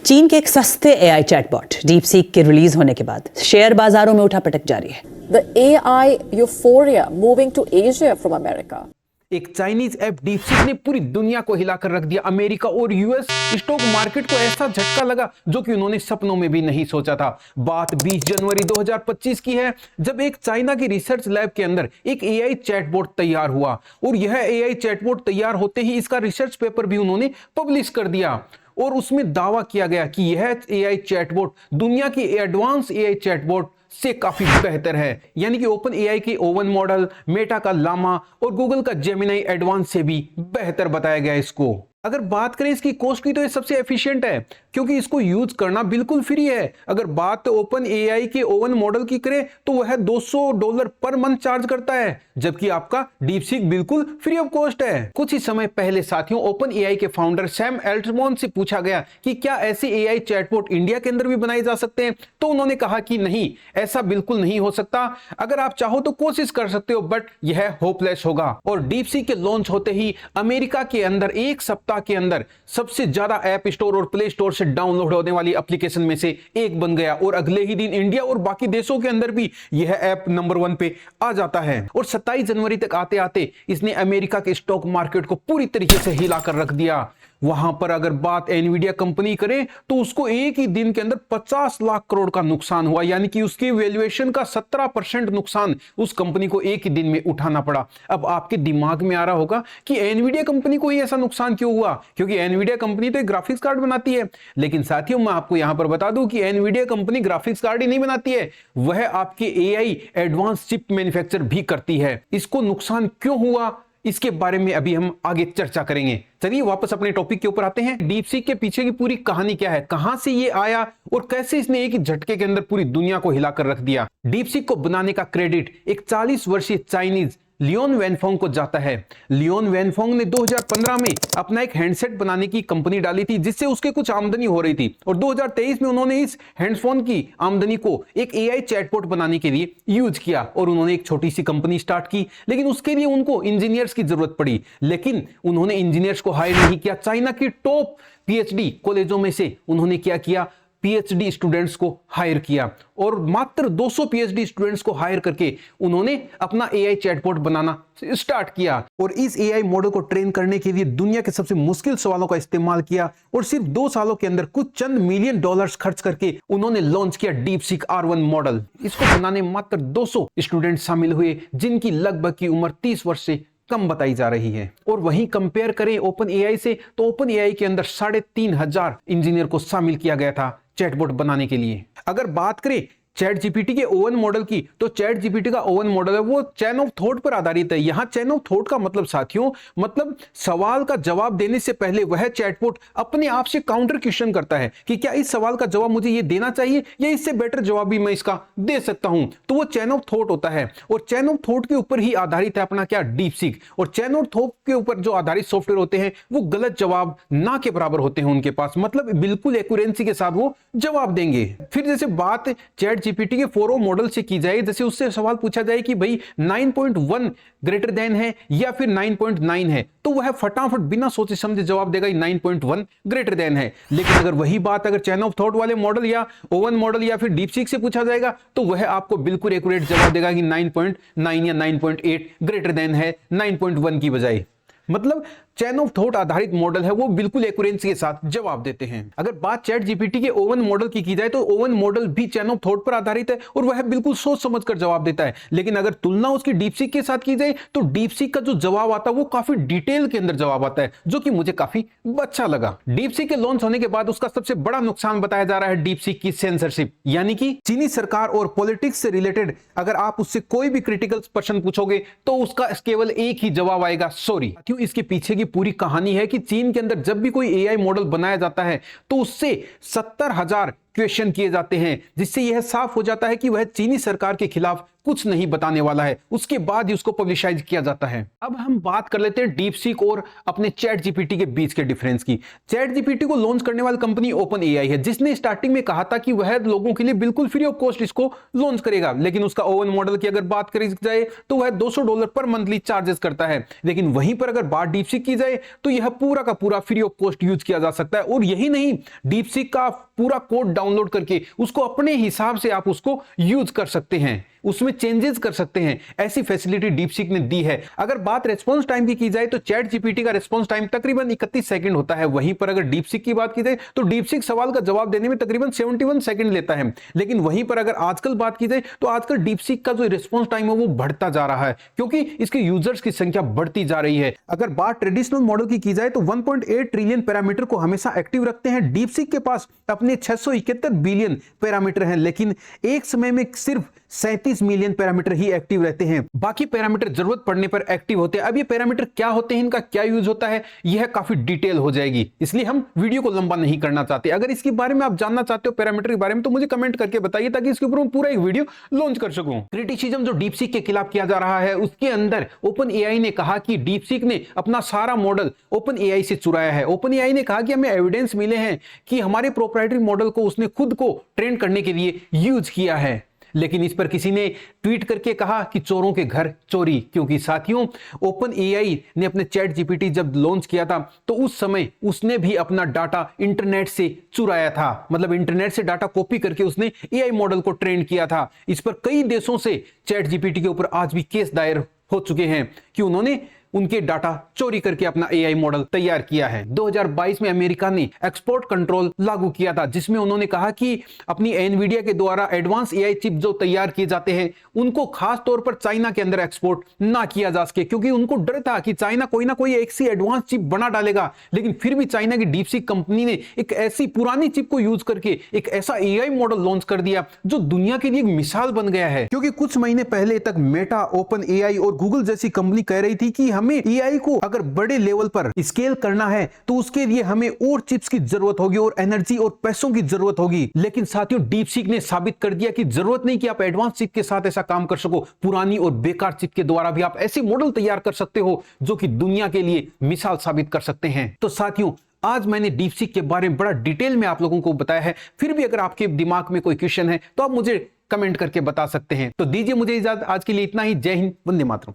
चीन के एक सस्ते एआई चैटबॉट डीपसीक के रिलीज होने के बाद शेयर बाजारों में उठापटक जारी है। The AI euphoria moving to Asia from America. एक चाइनीज ऐप डीपसीक ने पूरी दुनिया को हिलाकर रख दिया। अमेरिका और यूएस स्टॉक मार्केट को ऐसा झटका लगा जो कि उन्होंने सपनों में भी नहीं सोचा था। बात 20 जनवरी 2025 की है, जब एक चाइना की रिसर्च लैब के अंदर एक एआई चैटबॉट तैयार हुआ और यह एआई चैटबॉट तैयार होते ही इसका रिसर्च पेपर भी उन्होंने पब्लिश कर दिया और उसमें दावा किया गया कि यह एआई चैटबॉट दुनिया की एडवांस एआई चैटबॉट से काफी बेहतर है। यानी कि ओपन एआई के ओवन मॉडल, मेटा का लामा और गूगल का जेमिनाई एडवांस से भी बेहतर बताया गया इसको। अगर बात करें इसकी कॉस्ट की तो ये सबसे एफिशिएंट है क्योंकि इसको यूज करना बिल्कुल फ्री है। अगर बात ओपन एआई के ओवन मॉडल की करें तो वह $200 पर मंथ चार्ज करता है, जबकि आपका डीपसीक बिल्कुल फ्री ऑफ कॉस्ट है। कुछ ही समय पहले साथियों ओपन एआई के फाउंडर सैम अल्टमैन से पूछा गया कि क्या ऐसे एआई चैटबॉट इंडिया के अंदर भी बनाए जा सकते हैं, तो उन्होंने कहा कि नहीं, ऐसा बिल्कुल नहीं हो सकता। अगर आप चाहो तो कोशिश कर सकते हो, बट यह होपलेस होगा। और डीपसीक के लॉन्च होते ही अमेरिका के अंदर एक सप्ताह के अंदर सबसे ज्यादा ऐप स्टोर और प्ले स्टोर से डाउनलोड होने वाली एप्लीकेशन में से एक बन गया और अगले ही दिन इंडिया और बाकी देशों के अंदर भी यह ऐप नंबर 1 पे आ जाता है। और 27 जनवरी तक आते आते इसने अमेरिका के स्टॉक मार्केट को पूरी तरीके से हिलाकर रख दिया। वहां पर अगर बात एनवीडिया कंपनी करें तो उसको एक ही दिन के अंदर 50 लाख करोड़ का नुकसान हुआ, यानी कि उसकी वैल्यूएशन का 17% नुकसान उस कंपनी को एक ही दिन में उठाना पड़ा। अब आपके दिमाग में आ रहा होगा कि एनवीडिया कंपनी को ही ऐसा नुकसान क्यों हुआ, क्योंकि एनवीडिया कंपनी तो एक ग्राफिक्स कार्ड बनाती है। लेकिन साथियों मैं आपको यहां पर बता दूं कि एनवीडिया कंपनी ग्राफिक्स कार्ड ही नहीं बनाती है, वह आपके एआई एडवांस चिप मैन्युफैक्चर भी करती है। इसको नुकसान क्यों हुआ इसके बारे में अभी हम आगे चर्चा करेंगे। चलिए वापस अपने टॉपिक के ऊपर आते हैं। डीपसीक के पीछे की पूरी कहानी क्या है, कहां से ये आया और कैसे इसने एक ही झटके के अंदर पूरी दुनिया को हिलाकर रख दिया। डीपसीक को बनाने का क्रेडिट एक 40 वर्षीय चाइनीज लियोन वेनफोंग को जाता है। लियोन वेनफोंग ने 2015 में अपना एक हैंडसेट बनाने की कंपनी डाली थी जिससे उसके कुछ आमदनी हो रही थी और 2023 में उन्होंने इस हैंडफोन की आमदनी को एक एआई चैटबॉट बनाने के लिए यूज किया और उन्होंने एक छोटी सी कंपनी स्टार्ट की। लेकिन उसके लिए उनको इंजीनियर्स की जरूरत पड़ी, लेकिन उन्होंने इंजीनियर्स को हायर नहीं किया। चाइना की टॉप पीएचडी कॉलेजों में से उन्होंने क्या किया, पीएचडी स्टूडेंट्स को हायर किया और मात्र 200 पीएचडी स्टूडेंट्स को हायर करके उन्होंने अपना एआई चैटबॉट बनाना स्टार्ट किया। और इस एआई मॉडल को ट्रेन करने के लिए दुनिया के सबसे मुश्किल सवालों का इस्तेमाल किया और सिर्फ 2 सालों के अंदर कुछ चंद मिलियन डॉलर्स खर्च करके उन्होंने लॉन्च किया डीपसीक R1 मॉडल। इसको बनाने मात्र 200 स्टूडेंट शामिल हुए जिनकी लगभग की उम्र 30 वर्ष से कम बताई जा रही है। और वहीं कंपेयर करें ओपन एआई से तो ओपन एआई के अंदर 3,500 इंजीनियर को शामिल किया गया था चैटबॉट बनाने के लिए। अगर बात करें चैट जीपीटी के ओवन मॉडल की तो चैट जीपीटी का ओवन मॉडल है वो चैन ऑफ थॉट पर आधारित है। यहां चैन ऑफ थॉट का मतलब साथियों मतलब सवाल का जवाब देने से पहले वह चैटबॉट अपने आप से काउंटर क्वेश्चन करता है कि क्या इस सवाल का जवाब मुझे ये देना चाहिए या इससे बेटर जवाब भी मैं इसका दे सकता हूं, तो वो चैन ऑफ थॉट होता है। और चैन ऑफ थॉट के ऊपर ही आधारित है अपना क्या डीपसीक। और चैन ऑफ थॉट के ऊपर जो आधारित सॉफ्टवेयर होते हैं वो गलत जवाब ना के बराबर होते हैं उनके पास, मतलब बिल्कुल एक्यूरेंसी के साथ वो जवाब देंगे। फिर जैसे बात चैट जीपीटी के 4o मॉडल से की जाए, जैसे उससे सवाल पूछा जाए कि भाई 9.1 ग्रेटर देन है या फिर 9.9 है, तो वह फटाफट बिना सोचे समझे जवाब देगा 9.1 ग्रेटर देन है। लेकिन अगर वही बात अगर चैन ऑफ थॉट वाले मॉडल या ओवन मॉडल या फिर डीपसीक से पूछा जाएगा तो वह आपको बिल्कुल एक्यूरेट जवाब देगा कि 9.9 या 9.8 ग्रेटर देन है 9.1 की बजाय। मतलब चैन ऑफ थॉट आधारित मॉडल है वो बिल्कुल एक्यूरेंसी के साथ जवाब देते हैं। अगर बात चैट जीपीटी के ओवन मॉडल की जाए तो ओवन मॉडल भी चैन ऑफ थॉट पर आधारित है और वह बिल्कुल सोच समझकर जवाब देता है। लेकिन अगर तुलना उसकी डीपसीक के साथ की जाए तो डीपसीक का जो जवाब आता है वो काफी डिटेल के अंदर जवाब आता है, जो कि मुझे काफी अच्छा लगा। डीपसीक के लॉन्च होने के बाद उसका सबसे बड़ा नुकसान बताया जा रहा है डीपसीक की सेंसरशिप, यानी कि चीनी सरकार और पॉलिटिक्स से रिलेटेड अगर आप उससे कोई भी क्रिटिकल प्रश्न पूछोगे तो उसका केवल एक ही जवाब आएगा, सॉरी। क्यों? इसके पीछे की पूरी कहानी है कि चीन के अंदर जब भी कोई एआई मॉडल बनाया जाता है तो उससे 70,000 क्वेश्चन किए जाते हैं, जिससे यह साफ हो जाता है कि वह चीनी सरकार के खिलाफ कुछ नहीं बताने वाला है। उसके बाद ही उसको पब्लिसाइज किया जाता है। अब हम बात कर लेते हैं डीपसीक और अपने चैट जीपीटी के बीच के डिफरेंस की। चैट जीपीटी को लॉन्च करने वाली कंपनी ओपन एआई है, जिसने स्टार्टिंग में कहा था कि वह लोगों के लिए बिल्कुल फ्री ऑफ कॉस्ट इसको लॉन्च करेगा, लेकिन उसका ओवन मॉडल की अगर बात करी जाए तो वह $200 पर मंथली चार्जेस करता है। लेकिन वहीं पर अगर बात डीपसीक की जाए तो यह पूरा का पूरा फ्री ऑफ कॉस्ट यूज किया जा सकता है। और यही नहीं, डीपसीक का पूरा कोड डाउनलोड करके उसको अपने हिसाब से आप उसको यूज कर सकते हैं, उसमें चेंजेस कर सकते हैं। ऐसी फैसिलिटी डीपसीक ने दी है। अगर बात रेस्पॉन्स टाइम की जाए तो चैट जीपीटी का रेस्पॉन्स टाइम तकरीबन 31 सेकंड होता है। वहीं पर अगर डीपसीक की बात की जाए तो डीपसीक सवाल का जवाब देने में तकरीबन 71 सेकंड लेता है। लेकिन वहीं पर अगर आजकल बात की जाए तो आजकल डीपसीक का जो रेस्पॉन्स टाइम है वो बढ़ता जा रहा है, क्योंकि इसके यूजर्स की संख्या बढ़ती जा रही है। अगर बात ट्रेडिशनल मॉडल की जाए तो 1.8 ट्रिलियन पैरामीटर को हमेशा एक्टिव रखते हैं। डीपसीक के पास अपने 671 बिलियन पैरामीटर हैं, लेकिन एक समय में सिर्फ 37 मिलियन पैरामीटर ही एक्टिव रहते हैं। बाकी पैरामीटर जरूरत पड़ने पर एक्टिव होते हैं। अब ये पैरामीटर क्या होते हैं, इनका क्या यूज होता है, यह काफी डिटेल हो जाएगी, इसलिए हम वीडियो को लंबा नहीं करना चाहते। अगर इसके बारे में आप जानना चाहते हो पैरामीटर के बारे में, तो मुझे कमेंट करके बताइए, ताकि इसके ऊपर मैं पूरा एक वीडियो लॉन्च कर सकूं। क्रिटिसिज्म जो डीपसीक के खिलाफ किया जा रहा है, उसके अंदर ओपन एआई ने कहा कि डीपसीक ने अपना सारा मॉडल ओपन एआई से चुराया है। ओपन एआई ने कहा कि हमें एविडेंस मिले हैं कि हमारे प्रोप्राइटरी मॉडल को उसने खुद को ट्रेन करने के लिए यूज किया है। लेकिन इस पर किसी ने ट्वीट करके कहा कि चोरों के घर चोरी, क्योंकि साथियों ओपन एआई ने अपने चैट जीपीटी जब लॉन्च किया था तो उस समय उसने भी अपना डाटा इंटरनेट से चुराया था। मतलब इंटरनेट से डाटा कॉपी करके उसने एआई मॉडल को ट्रेन किया था। इस पर कई देशों से चैट जीपीटी के ऊपर आज भी केस दायर हो चुके हैं कि उन्होंने उनके डाटा चोरी करके अपना एआई मॉडल तैयार किया है। 2022 में अमेरिका ने एक्सपोर्ट कंट्रोल लागू किया था, जिसमें उन्होंने कहा कि अपनी एनवीडिया के द्वारा एडवांस एआई चिप जो तैयार किए जाते हैं उनको खास तौर पर चाइना के अंदर एक्सपोर्ट ना किया जा सके, क्योंकि उनको डर था कि चाइना कोई ना कोई एक सी एडवांस चिप बना डालेगा। लेकिन फिर भी चाइना की डीपसीक कंपनी ने एक ऐसी पुरानी चिप को यूज करके एक ऐसा एआई मॉडल लॉन्च कर दिया जो दुनिया के लिए एक मिसाल बन गया है। क्योंकि कुछ महीने पहले तक मेटा, ओपन एआई और गूगल जैसी कंपनी कह रही थी कि हमें एआई को अगर बड़े लेवल पर स्केल करना है तो उसके लिए हमें और चिप्स की जरूरत होगी और एनर्जी और पैसों की जरूरत होगी। लेकिन साथियों डीपसीक ने साबित कर दिया कि जरूरत नहीं कि आप एडवांस चिप के साथ ऐसा काम कर सको। पुरानी और बेकार चिप के द्वारा भी आप ऐसे मॉडल तैयार कर सकते हो जो कि दुनिया के लिए मिसाल साबित कर सकते हैं। तो साथियों आज मैंने डीपसीक के बारे में बड़ा डिटेल में आप लोगों को बताया है। फिर भी अगर आपके दिमाग में कोई क्वेश्चन है तो आप मुझे कमेंट करके बता सकते हैं। तो दीजिए मुझे इजाजत, आज के लिए इतना ही। जय हिंद, वंदे मातरम।